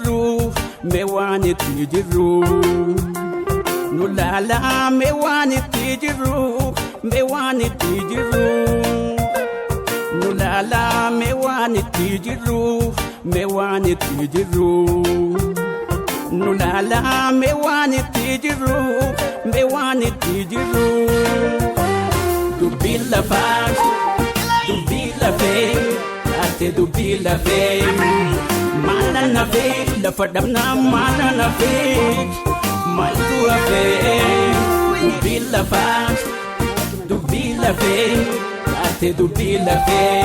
jirru me waan itti jirru nu laala me waan itti jirru me waan itti jirru nu laala me waan itti jirru me waan itti jirru nu laala me waan itti jirru me waan itti jirru dubbii lafaa dubbii lafee taatee dubbii lafee mala nafee lafa dhabna mala nafee maltu hafee dubbii lafaa dubbii lafee taatee dubbii lafee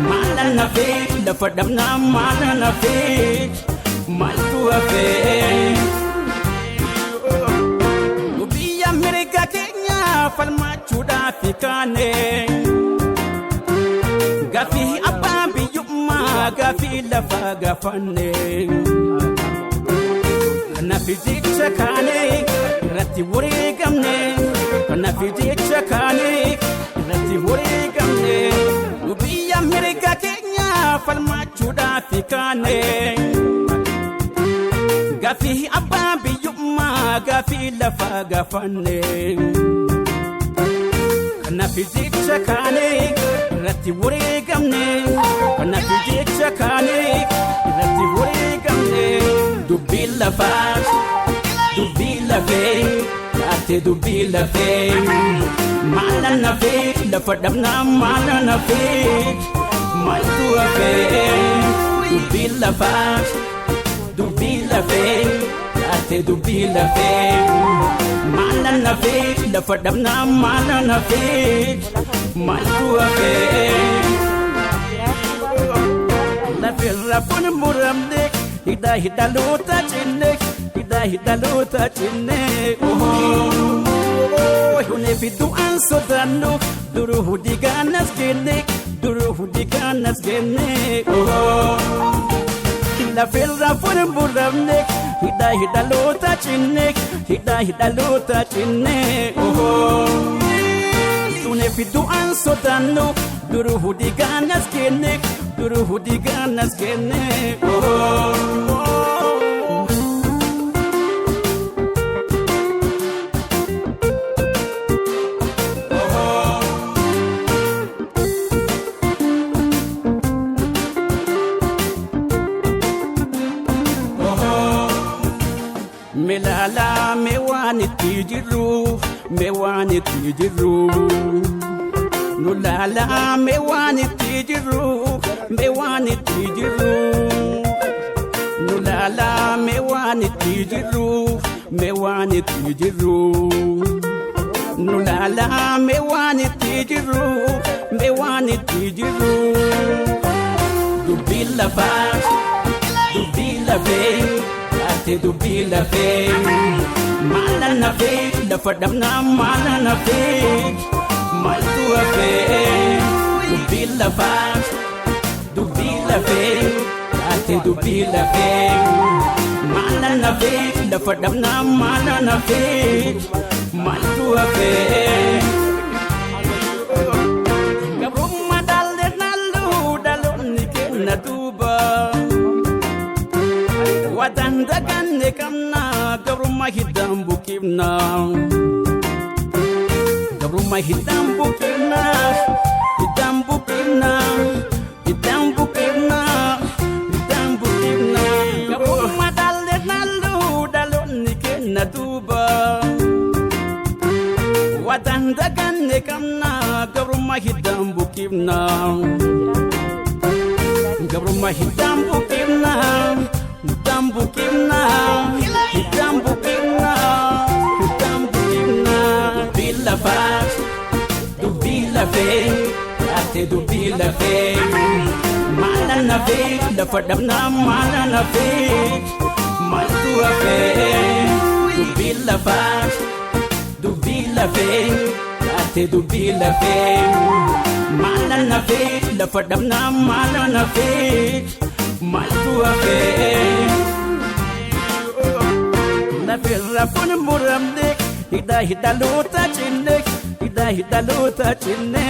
mala nafee lafa dhabna mala nafee maltu hafee dubbii Ameerika keenya falmachuudhaaf kaanee Gaafii abbaa biyyummaa gaafii lafa gaafanne kanaaf jecha kaanee irratti wareegamne kanaaf jecha kaanee irratti wareegamne nu biyya Ameerika keenya falmachuudhaaf kaanee gaafii abbaa biyyummaa gaafii lafa gaafanne kanaaf jecha kaanee irratti wareegamne kanaaf jecha kaanee irratti wareegamne dubbii lafaa dubbii lafee taatee dubbii lafee mala nafee lafa dhabna mala nafee maltu hafee dubbii lafaa dubbii lafee taatee dubbii lafee mala nafee lafa dhabna mala nafee maltu hafee lafirra fun muramne hidha hidhaloota cinne hidha hidhaloota cinne hunee fiddu'aan sodaannu duru hudigaanas genne duru hudigaanas genne lafirra fun muramne hidha hidhaloota cinne hidha hidhaloota cinne hunee fiddu'aan sodaannu duru hudigaanas genne duru hudigaanas genne me laala me waan itti jirru me waan itti jirru nu laala me waan itti jirru me waan itti jirru nu laala me waan itti jirru me waan itti jirru nu laala me waan itti jirru me waan itti jirru dubbii lafaa dubbii lafee taatee dubbii lafee mala nafee lafa dhabna mala nafee maltu hafee dubbii lafaa dubbii lafee taatee dubbii lafee mala nafee lafa dhabna mala nafee maltu hafee gabrummaa dhaalle naallu dhaloonni kenna duuba wadaan daganne qabna gabrummaa hiddaan buqibna gabrummaa hiddaan buqibna hiddaan buqibna hiddaan buqibna hiddaan buqibna gabrummaa dhaalle naallu dhaloonni kenna duuba wadaan daganne qabna gabrummaa hiddaan buqibna gabrummaa hiddaan buqibna hiddaan buqibna hiddaan buqibna hiddaan buqibna dubbii lafaa dubbii lafee taatee dubbii lafee mala nafee lafa dhabna mala nafee maltu hafee dubbii lafaa dubbii lafee taatee dubbii lafee mala nafee lafa dhabna mala nafee maltu hafee lafirra fun muramne hidha hidhaloota cinne hidha hidhaloota cinne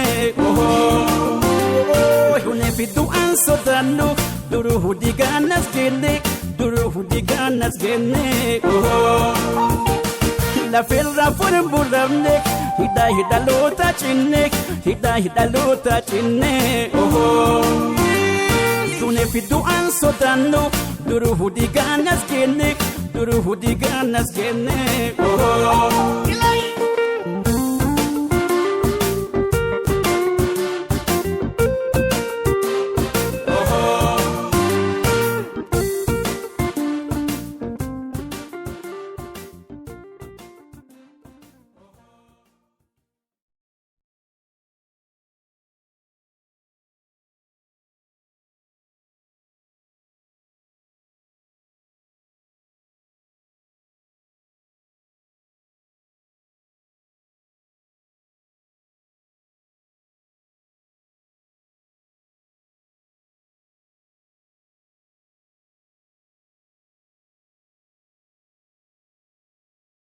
hunee fiddu'aan sodaannu duru hudigaanas genne duru diganas genne lafel rafun buramne hida lota chinne tune fidu an sodano duru diganas genne